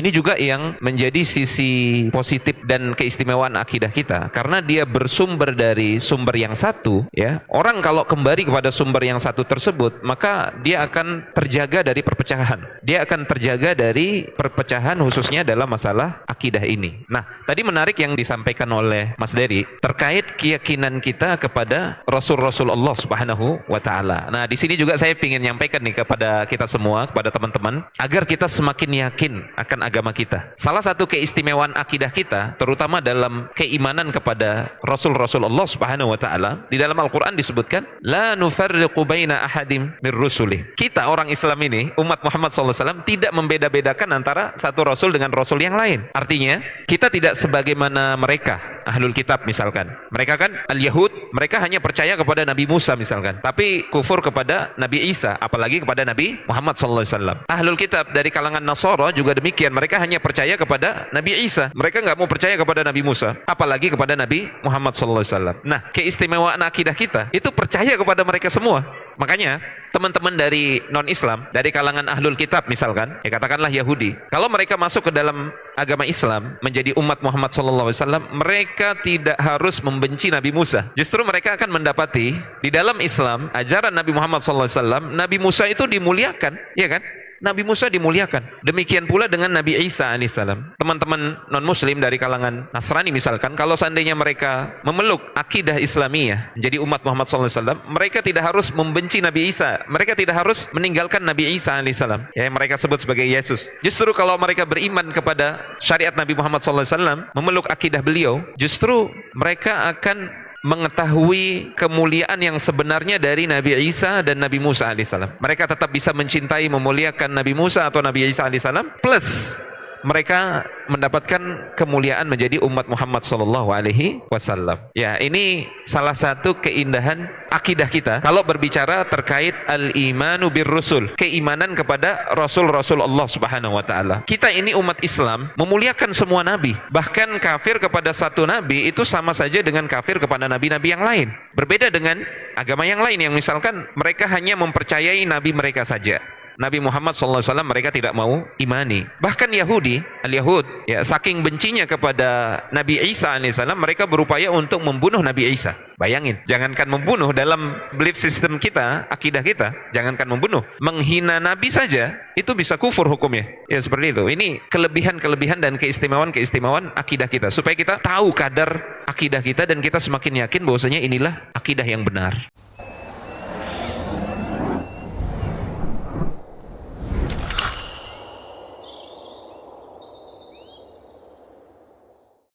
ini juga yang menjadi sisi positif dan keistimewaan akidah kita, karena dia bersumber dari sumber yang satu, ya. Orang kalau kembali kepada sumber yang satu tersebut, maka dia akan terjaga dari perpecahan. Dia akan terjaga dari perpecahan khususnya dalam masalah akidah ini. Nah, tadi menarik yang disampaikan oleh Mas Dery terkait keyakinan kita kepada Rasul-Rasul Allah Subhanahu wa taala. Nah, di sini juga saya ingin nyampaikan nih kepada kita semua, kepada teman-teman, agar kita semakin yakin akan agama kita. Salah satu keistimewaan akidah kita, terutama dalam keimanan kepada Rasul-Rasul Allah Subhanahu wa taala, di dalam Al-Qur'an disebutkan, la nufarriqu baina ahadim mir rusuli. Kita orang Islam ini, umat Muhammad SAW, tidak membeda-bedakan antara satu rasul dengan rasul yang lain. Artinya, kita tidak sebagaimana mereka, ahlul kitab misalkan. Mereka kan al-Yahud, mereka hanya percaya kepada Nabi Musa misalkan, tapi kufur kepada Nabi Isa, apalagi kepada Nabi Muhammad SAW. Ahlul kitab dari kalangan Nasara juga demikian, mereka hanya percaya kepada Nabi Isa, mereka nggak mau percaya kepada Nabi Musa, apalagi kepada Nabi Muhammad SAW. Nah, keistimewaan akidah kita itu percaya kepada mereka semua. Makanya teman-teman dari non-Islam, dari kalangan ahlul kitab misalkan, ya katakanlah Yahudi, kalau mereka masuk ke dalam agama Islam menjadi umat Muhammad SAW, mereka tidak harus membenci Nabi Musa. Justru mereka akan mendapati di dalam Islam ajaran Nabi Muhammad SAW, Nabi Musa itu dimuliakan, ya kan? Nabi Musa dimuliakan. Demikian pula dengan Nabi Isa alaihissalam. Teman-teman non-muslim dari kalangan Nasrani misalkan, kalau seandainya mereka memeluk akidah Islamiyah menjadi umat Muhammad SAW, mereka tidak harus membenci Nabi Isa, mereka tidak harus meninggalkan Nabi Isa alaihissalam, ya, yang mereka sebut sebagai Yesus. Justru kalau mereka beriman kepada syariat Nabi Muhammad SAW, memeluk akidah beliau, justru mereka akan mengetahui kemuliaan yang sebenarnya dari Nabi Isa dan Nabi Musa alaihissalam. Mereka tetap bisa mencintai, memuliakan Nabi Musa atau Nabi Isa alaihissalam, plus mereka mendapatkan kemuliaan menjadi umat Muhammad sallallahu alaihi wasallam. Ya, ini salah satu keindahan akidah kita kalau berbicara terkait al-imanu bir rusul, keimanan kepada rasul-rasul Allah Subhanahu wa taala. Kita ini umat Islam memuliakan semua nabi. Bahkan kafir kepada satu nabi itu sama saja dengan kafir kepada nabi-nabi yang lain. Berbeda dengan agama yang lain yang misalkan mereka hanya mempercayai nabi mereka saja. Nabi Muhammad SAW mereka tidak mau imani. Bahkan Yahudi, al-Yahud, ya, saking bencinya kepada Nabi Isa alaihissalam, mereka berupaya untuk membunuh Nabi Isa. Bayangin, jangankan membunuh, dalam belief system kita, akidah kita, jangankan membunuh, menghina Nabi saja itu bisa kufur hukumnya. Ya seperti itu. Ini kelebihan-kelebihan dan keistimewaan akidah kita, supaya kita tahu kadar akidah kita dan kita semakin yakin bahwasanya inilah akidah yang benar.